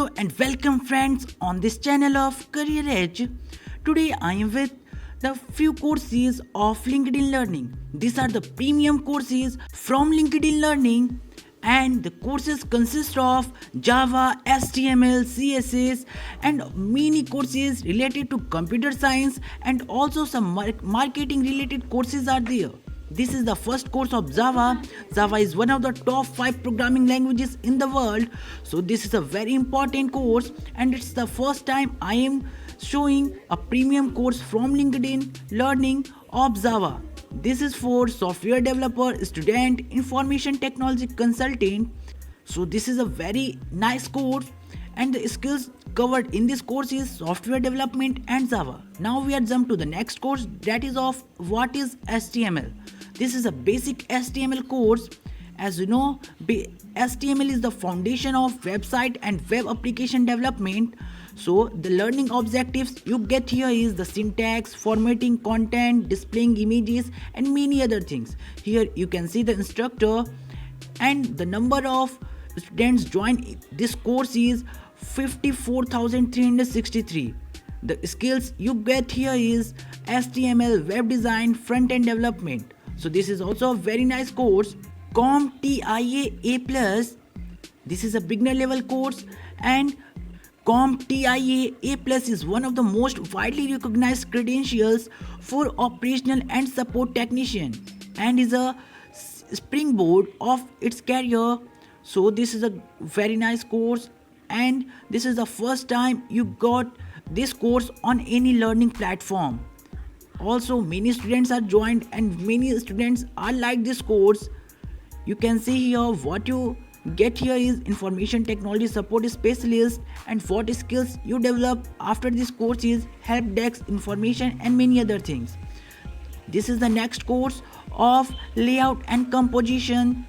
Hello and welcome friends on this channel of Career Edge. Today I am with the few courses of LinkedIn Learning. These are the premium courses from LinkedIn Learning and the courses consist of Java, HTML, CSS and many courses related to computer science and also some marketing related courses are there. This is the first course of Java. Java is one of the top 5 programming languages in the world. So this is a very important course and it's the first time I am showing a premium course from LinkedIn Learning of Java. This is for software developer, student, information technology consultant. So this is a very nice course and the skills covered in this course is software development and Java. Now we are jump to the next course, that is of what is HTML. This is a basic HTML course. As you know, HTML is the foundation of website and web application development. So the learning objectives you get here is the syntax, formatting content, displaying images and many other things. Here you can see the instructor and the number of students join this course is 54,363. The skills you get here is HTML, web design, front-end development. So this is also a very nice course. CompTIA A+. This is a beginner level course and CompTIA A+ is one of the most widely recognized credentials for operational and support technician and is a springboard of its career. So this is a very nice course and this is the first time you got this course on any learning platform. Also many students are joined and many students are like this course. You can see here what you get here is information technology support specialist and what skills you develop after this course is help desk information and many other things. This is the next course of layout and composition,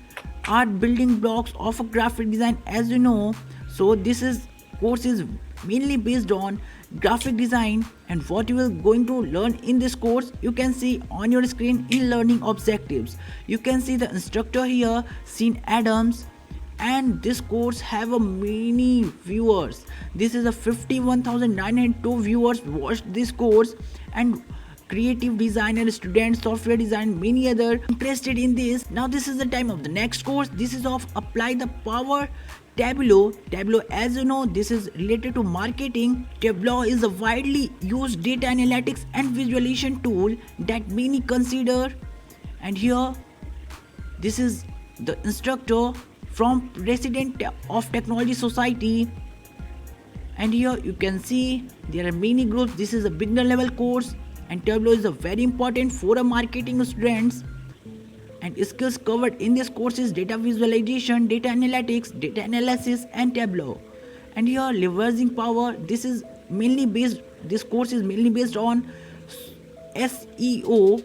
art building blocks of a graphic design as you know. So this course is mainly based on graphic design and what you will going to learn in this course you can see on your screen in learning objectives. You can see the instructor here, Sean Adams, and this course have a many viewers. This is a 51,902 viewers watched this course and creative designer, student, software design, many other interested in this. Now this is the time of the next course. This is of apply the power Tableau. Tableau, as you know, this is related to marketing. Tableau is a widely used data analytics and visualization tool that many consider. And here, this is the instructor from President of Technology Society. And here you can see there are many groups. This is a beginner level course and Tableau is a very important for a marketing students. And skills covered in this course is data visualization, data analytics, data analysis and Tableau. And here leveraging power, this course is mainly based on SEO,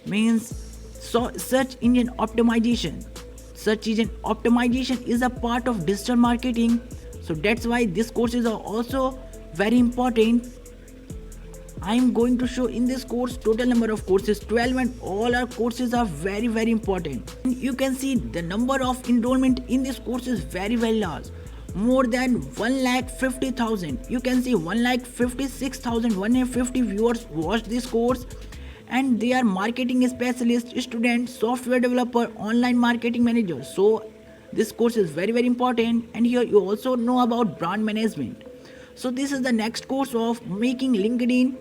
means search engine optimization. Search engine optimization is a part of digital marketing. So that's why these courses are also very important. I am going to show in this course total number of courses 12 and all our courses are very important. And you can see the number of enrollment in this course is very large. More than 1,50,000. You can see 1,56,150 viewers watched this course and they are marketing specialist, student, software developer, online marketing manager. So this course is very important and here you also know about brand management. So this is the next course of making LinkedIn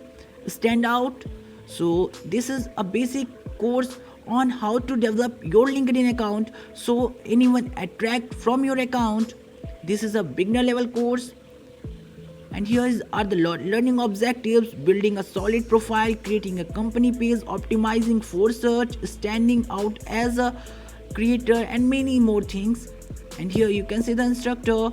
stand out. So this is a basic course on how to develop your LinkedIn account so anyone attract from your account. This is a beginner level course and here are the learning objectives: building a solid profile, creating a company page, optimizing for search, standing out as a creator and many more things. And here you can see the instructor.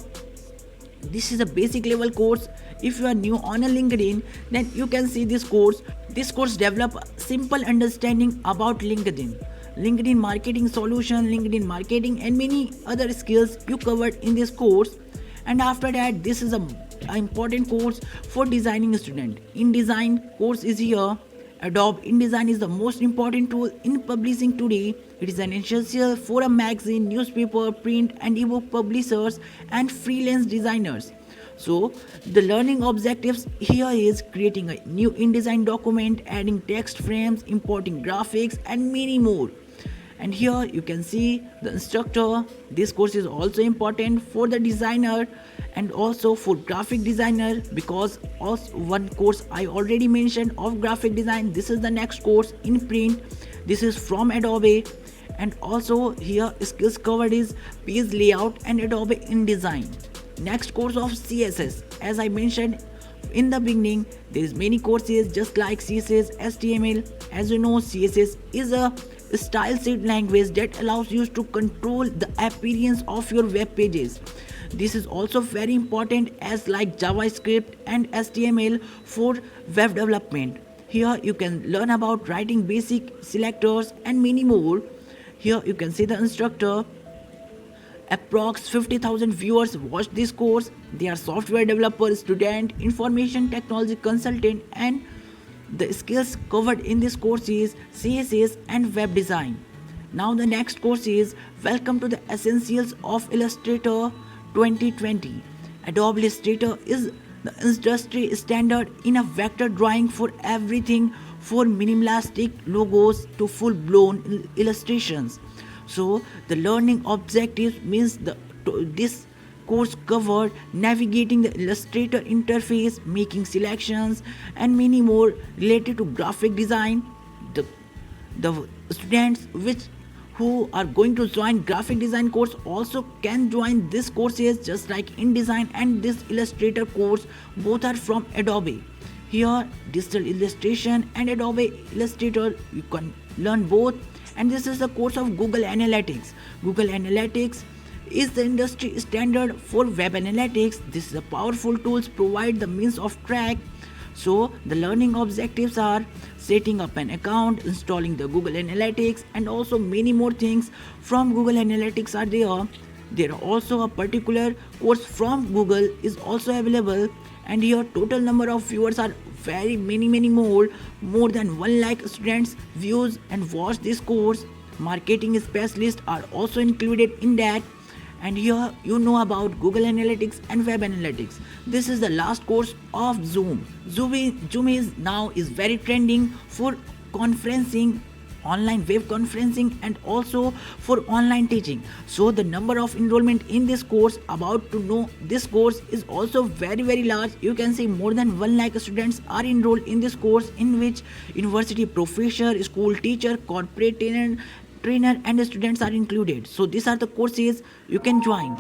This is a basic level course. If you are new on a LinkedIn, then you can see this course. This course develop simple understanding about LinkedIn, LinkedIn marketing solution, LinkedIn marketing and many other skills you covered in this course. And after that, this is a important course for designing student. InDesign course is here. Adobe InDesign is the most important tool in publishing today. It is an essential for a magazine, newspaper, print and ebook publishers and freelance designers. So the learning objectives here is creating a new InDesign document, adding text frames, importing graphics, and many more. And here you can see the instructor. This course is also important for the designer and also for graphic designer, because also one course I already mentioned of graphic design. This is the next course in print. This is from Adobe. And also here skills covered is page layout and Adobe InDesign. Next course of CSS, as I mentioned in the beginning, there is many courses just like CSS, HTML. As you know, CSS is a style sheet language that allows you to control the appearance of your web pages. This is also very important as like JavaScript and HTML for web development. Here you can learn about writing basic selectors and many more. Here you can see the instructor. Approx 50,000 viewers watch this course. They are software developer, student, information technology consultant, and the skills covered in this course is CSS and web design. Now the next course is Welcome to the Essentials of Illustrator 2020. Adobe Illustrator is the industry standard in a vector drawing for everything from minimalistic logos to full-blown illustrations. So the learning objectives means this course covered navigating the Illustrator interface, making selections, and many more related to graphic design. The the students which who are going to join graphic design course also can join this courses just like InDesign and this Illustrator course. Both are from Adobe. Here digital illustration and Adobe Illustrator, you can learn both. And this is the course of Google Analytics. Google Analytics is the industry standard for web analytics. This is a powerful tools provide the means of track. So the learning objectives are setting up an account, installing the Google Analytics, and also many more things from Google Analytics are there. There are also a particular course from Google is also available, and here total number of viewers are very many more than 1 lakh students views and watch this course. Marketing specialists are also included in that. And here you know about Google Analytics and Web Analytics. This is the last course of Zoom. Zoom is now is very trending for conferencing, online web conferencing, and also for online teaching. So the number of enrollment in this course, about to know, this course is also very large. You can see more than 1 lakh students are enrolled in this course, in which university professor, school teacher, corporate trainer and students are included. So these are the courses you can join.